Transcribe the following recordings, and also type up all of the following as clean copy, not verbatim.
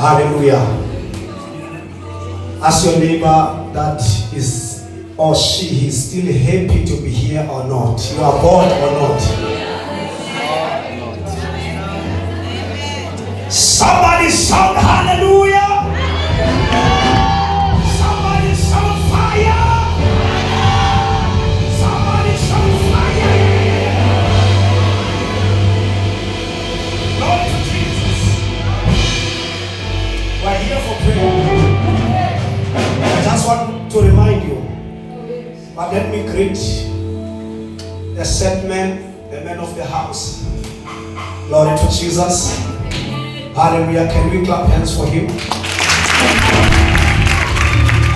Hallelujah. Ask your neighbor that is or she is still happy to be here or not. You are bored or not. Somebody shout hallelujah. Somebody shout fire. Somebody shout fire. Lord Jesus. We're here for prayer. I just want to remind you, but let me greet the set man, the man of the house. Glory to Jesus. Hallelujah. Can we clap hands for him?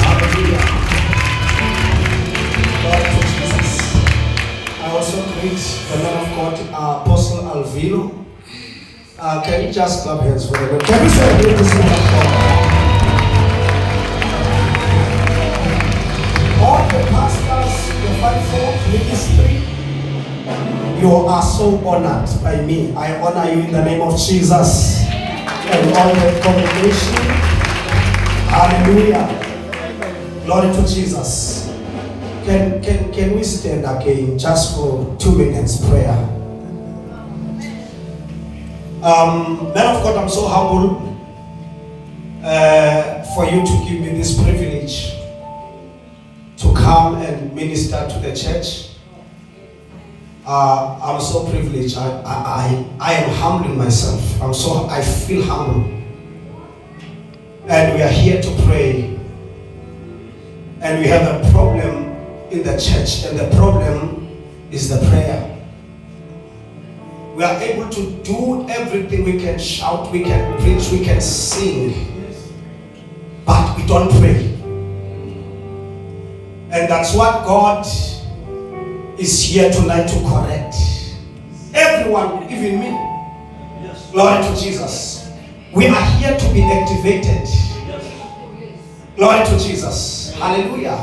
Hallelujah. Glory to Jesus. I also greet the man of God, Apostle Alvino. Can you just clap hands for him? Can we celebrate this man of God? All the pastors, the fivefold ministry, you are so honored by me. I honor you in the name of Jesus. And all the congregation. Hallelujah. Glory to Jesus. Can we stand again just for 2 minutes prayer? Man of God, I'm so humble for you to give me this privilege to come and minister to the church. I'm so privileged. I am humbling myself. I feel humble. And we are here to pray. And we have a problem in the church, and the problem is the prayer. We are able to do everything. We can shout, we can preach, we can sing, but we don't pray. And that's what God is here tonight to correct. Everyone, even me. Yes. Glory to Jesus. We are here to be activated. Yes. Glory to Jesus. Hallelujah.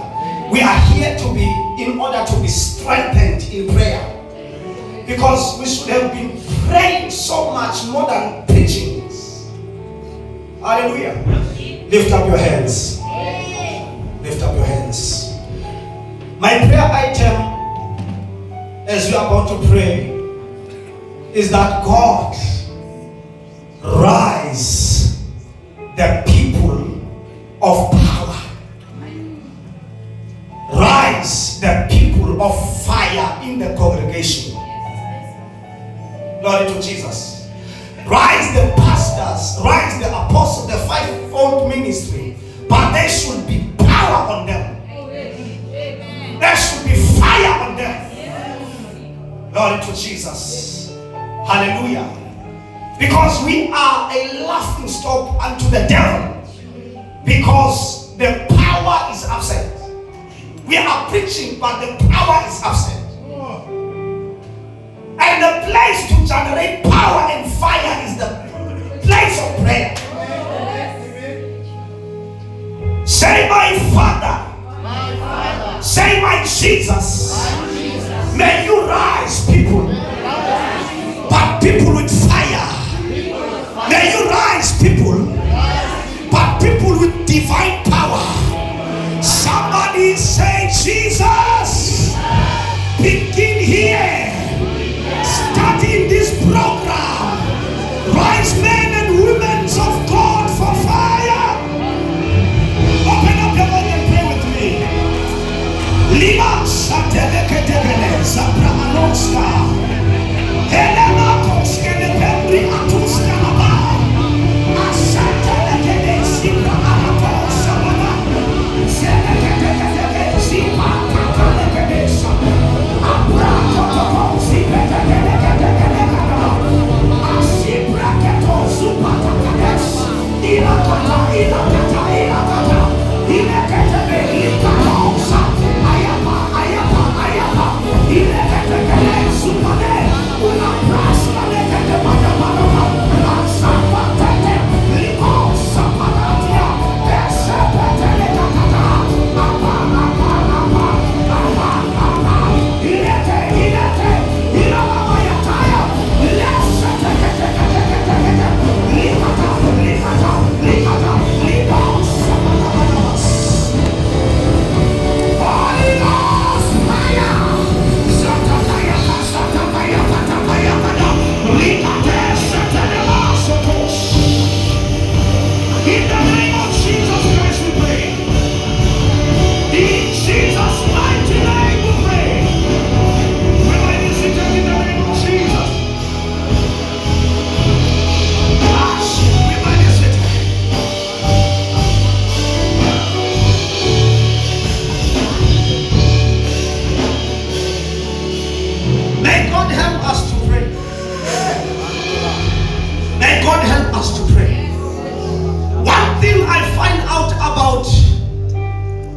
We are here to be, in order to be strengthened in prayer. Because we should have been praying so much more than preaching. Hallelujah. Yes. Lift up your hands. Lift up your hands. My prayer item, as we are about to pray, is that God rise the people of power. Rise the people of fire in the congregation. Glory to Jesus. Rise the pastors, rise the apostles, the fivefold ministry, but there should be power on them. There should be fire on them. Glory to Jesus. Hallelujah. Because we are a laughing stock unto the devil. Because the power is absent. We are preaching, but the power is absent. And the place to generate power and fire is the place of prayer. Say, my Father. Say, my Jesus. May you rise people, but people with fire. May you rise people, but people with divine power. Somebody say, Jesus, begin here. Start in this program. Rise men and women of God for fire. Open up your mouth and pray with me. Lima Sate. us to pray. One thing I find out about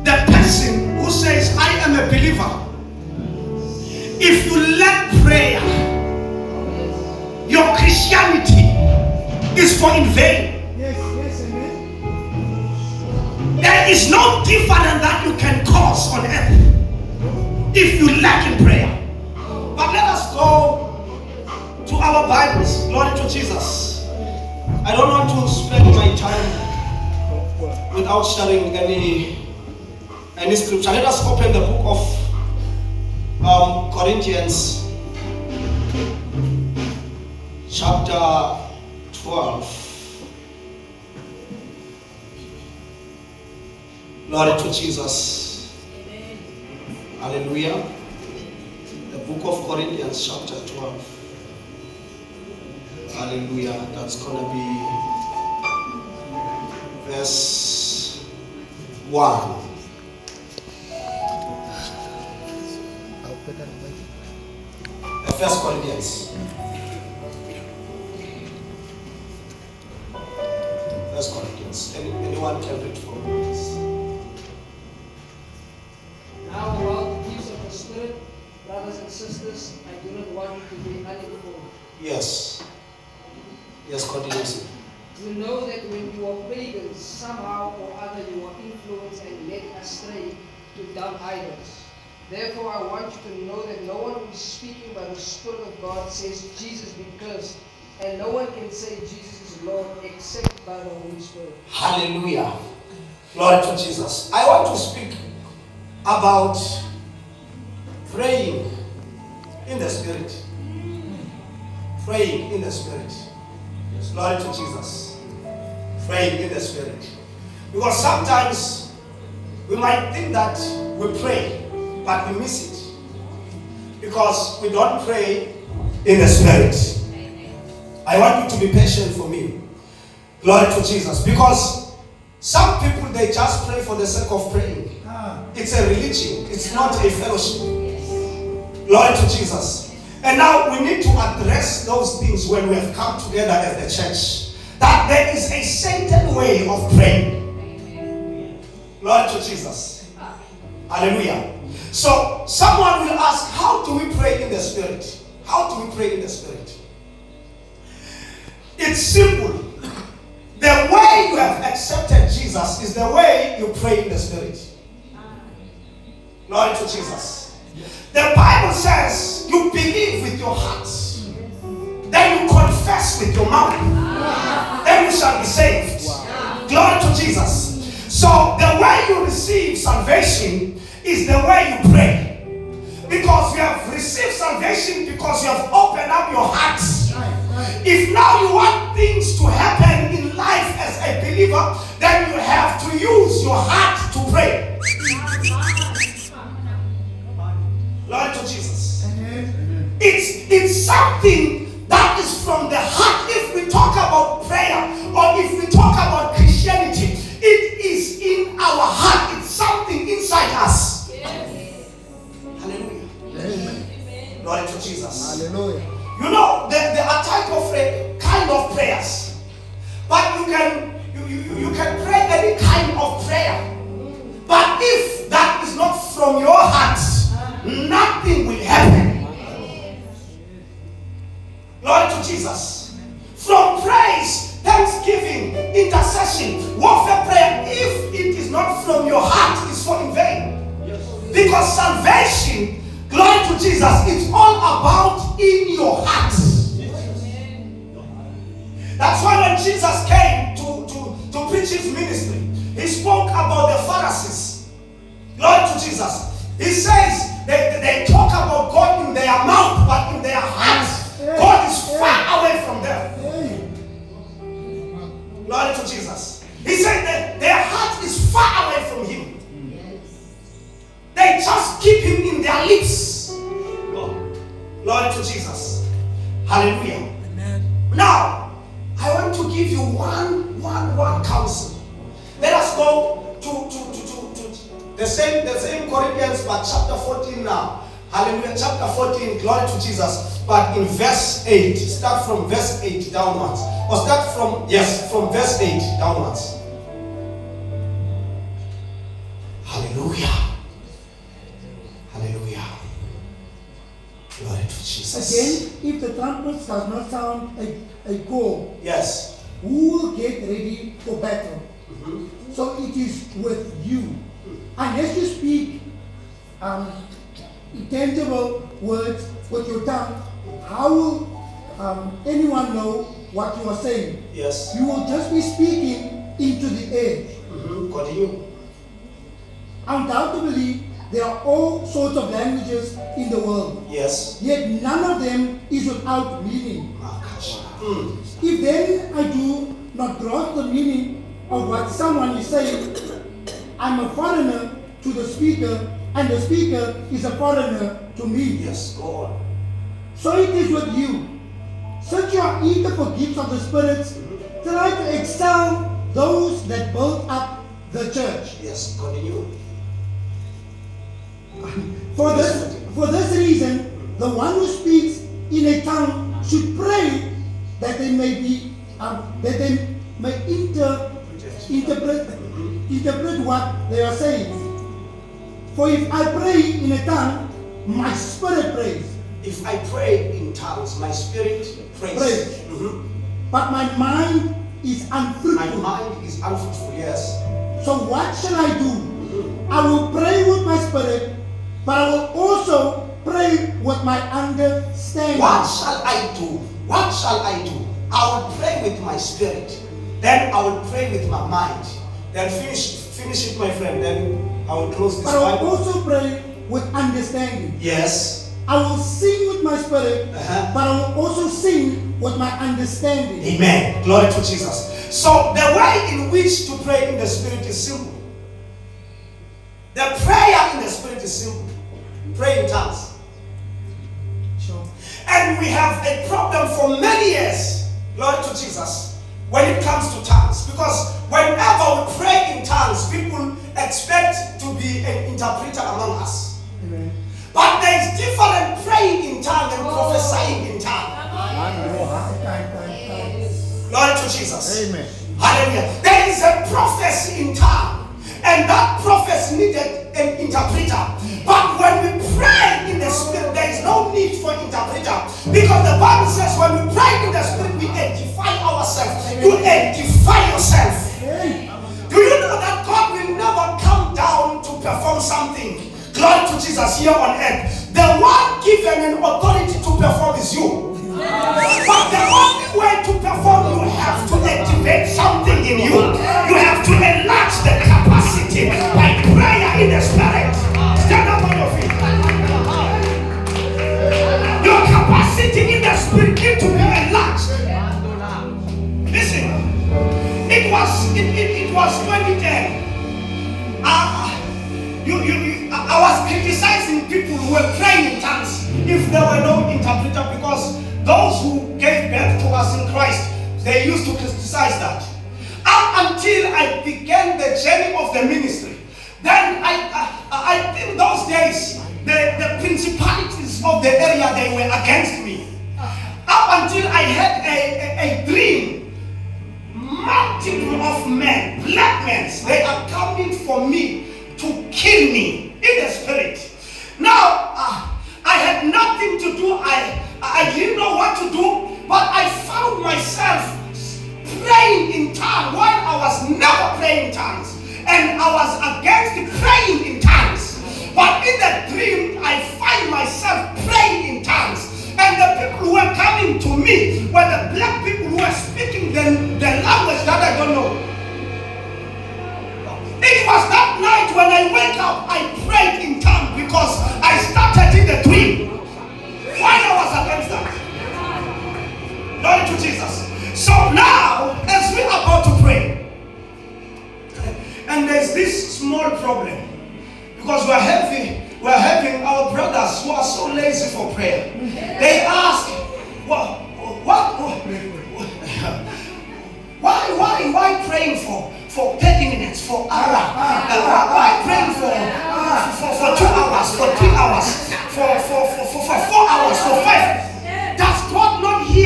the person who says, I am a believer. If you lack prayer, your Christianity is for in vain. There is no difference that you can cause on earth if you lack in prayer. But let us go to our Bibles. Glory to Jesus. I don't want to spend my time without sharing any scripture. Let us open the book of Corinthians chapter 12. Glory to Jesus. Amen. Hallelujah. The book of Corinthians chapter 12. Hallelujah. That's going to be verse 1. First Corinthians. First Corinthians. Anyone can read for me? Now, about the gifts of the Spirit, brothers and sisters, I do not want you to be uninformed. Yes. Yes, continues. You know that when you were pagans, somehow or other you were influenced and led astray to dumb idols. Therefore, I want you to know that no one who is speaking by the Spirit of God says Jesus be cursed, and no one can say Jesus is Lord except by the Holy Spirit. Hallelujah. Glory to Jesus. I want to speak about praying in the Spirit. Praying in the Spirit. Glory to Jesus. Praying in the Spirit. Because sometimes we might think that we pray, but we miss it. Because we don't pray in the Spirit. I want you to be patient for me. Glory to Jesus. Because some people, they just pray for the sake of praying. It's a religion. It's not a fellowship. Glory to Jesus. And now we need to address those things when we have come together as the church. That there is a certain way of praying. Glory to Jesus. Hallelujah. So someone will ask, how do we pray in the Spirit? How do we pray in the Spirit? It's simple. The way you have accepted Jesus is the way you pray in the Spirit. Glory to Jesus. The Bible says you believe with your heart, then you confess with your mouth, then you shall be saved. Glory to Jesus. So the way you receive salvation is the way you pray. Because you have received salvation because you have opened up your heart. If now you want things to happen in life as a believer, then you have to use your heart to pray. Glory to Jesus. It's something that is from the heart. If we talk about prayer or if we talk about Christianity, it is in our heart. It's something inside us. Yes. Hallelujah. Amen. Glory to Jesus. Hallelujah. You know, there are kind of prayers, but you can pray any kind of prayer. But if that is not from your heart, nothing will happen. Glory to Jesus. From praise, thanksgiving, intercession, warfare prayer, if it is not from your heart, it's for in vain. Because salvation, glory to Jesus, it's all about in your heart. That's why when Jesus came to preach his ministry, he spoke about the Pharisees. Glory to Jesus. He says they talk about God in their mouth, but in their hearts, God is far away from them. Glory to Jesus. He said that their heart is far away from him. They just keep him in their lips. Glory to Jesus. Hallelujah. Now, I want to give you one counsel. Let us go to the same Corinthians, but chapter 14 now. Hallelujah. Chapter 14, glory to Jesus. But in verse 8, start from verse 8 downwards. Or start from, yes, from verse 8 downwards. Hallelujah. Hallelujah. Glory to Jesus. Again, if the trumpet does not sound a call, Yes. who will get ready for battle? Mm-hmm. So it is with you. Unless you speak intangible words with your tongue, how will anyone know what you are saying? Yes. You will just be speaking into the air. Mm-hmm. Continue. Undoubtedly, there are all sorts of languages in the world. Yes. Yet none of them is without meaning. If then I do not grasp the meaning of what someone is saying, I'm a foreigner to the speaker, and the speaker is a foreigner to me. Yes, go on. So it is with you. Since you are eager for gifts of the Spirit, try to excel those that build up the church. Yes, continue. For this reason, the one who speaks in a tongue should pray that they may interpret what they are saying. For if I pray in a tongue, my spirit prays. If I pray in tongues, my spirit prays. Mm-hmm. But my mind is unfruitful. My mind is unfruitful, yes. So what shall I do? I will pray with my spirit, but I will also pray with my understanding. What shall I do? What shall I do? I will pray with my spirit. Then I will pray with my mind. Then finish it, my friend. Then I will close this But I will Bible. also pray with understanding. Yes. I will sing with my spirit, Uh-huh. but I will also sing with my understanding. Amen. Glory to Jesus. So the way in which to pray in the spirit is simple. The prayer in the spirit is simple. Pray in tongues. Sure. And we have a problem for many years, Lord to Jesus, when it comes to tongues. Because whenever we pray in tongues, people expect to be an interpreter among us. Amen. But there is different praying in tongues and prophesying in tongues. Glory to Jesus. Amen. Hallelujah. There is a prophecy in tongue. And that prophecy needed an interpreter. But when we pray in the spirit, there is no need for interpreter. Because the Bible says when we pray in the spirit, we edify ourselves. You edify yourself. Do you know that God will never come down to perform something? Glory to Jesus here on earth. The one given an authority to perform is you. But the only way to perform, you have to activate something in you. You have to enlarge the capacity by prayer in the spirit. Stand up on your feet. Your capacity in the spirit needs to be enlarged. Listen, it was 2010. I was criticizing people who were praying in tongues if there were no interpreter, because those who gave birth to us in Christ, they used to criticize that. Up until I began the journey of the ministry, then I think those days the principalities of the area, they were against me. Up until I had a dream, multiple of men, black men, they are coming for me to kill me in the spirit. Now I had nothing to do. I didn't know what to do, but I found myself praying in tongues while I was never praying in tongues, and I was against praying in tongues. But in the dream, I find myself praying in tongues, and the people who were coming to me were the black people who were speaking the language that I don't know. It was that night when I wake up, I prayed in tongues because I started in the dream while I was against that. Glory to Jesus. So now, as we are about to pray, and there's this small problem, because we're having our brothers who are so lazy for prayer. They ask, why praying for 30 minutes, for an hour? Why praying for 2 hours, for 3 hours, for 4 hours, for 5?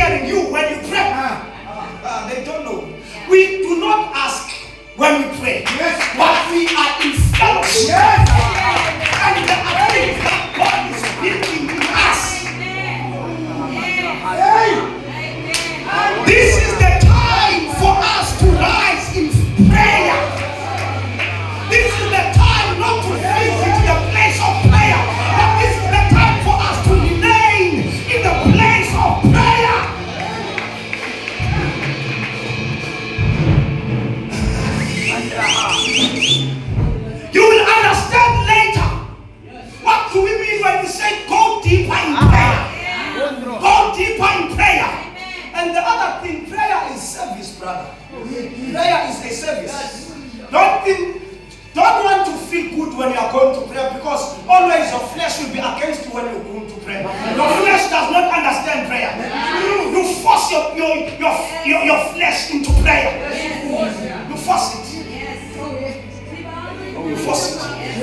hearing you when you pray. They don't know. We do not ask when we pray, but we are in fellowship. And the ability that God is building in us. This is the time for us to rise in prayer. This is the time not to visit the place of prayer, but this is the time for us to remain in the place of prayer. You will understand later what do we mean when we say go deeper in prayer. Go deeper in prayer. And the other thing, prayer is service, brother. Prayer is a service. Don't want to feel good when you are going to pray, because always your flesh will be against you when you're going to pray. Your flesh does not understand prayer. You force your flesh into prayer. You force it. You force it.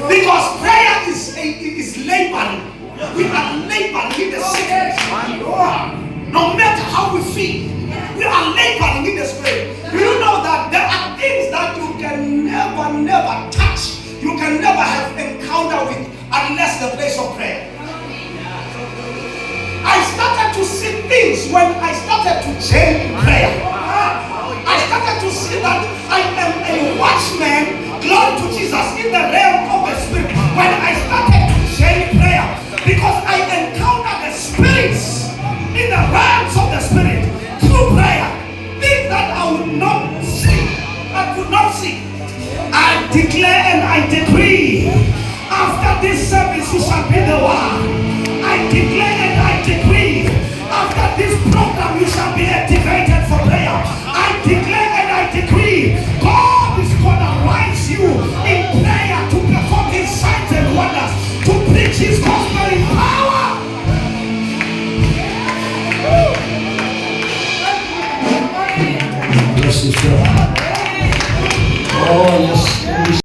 Because prayer is laboring. We are laboring in the spirit. No matter how we feel, we are laboring in the spirit. Do you know that there are things that you can never touch, you can never have encounter with unless the place of prayer? I started to see things when I started to change in prayer. I started to see that I am a watchman, glory to Jesus, in the realm of the spirit. When I started to change prayer, because I encountered the spirits in the realms of the spirit through prayer, things that I would not see, I could not see. I declare and I decree, after this service you shall be the one. I declare and I decree, after this program you shall be activated for prayer. I declare and I decree, God is going to rise you in prayer to perform his signs and wonders, to preach his gospel in power. Bless you, sir. Oh, yes.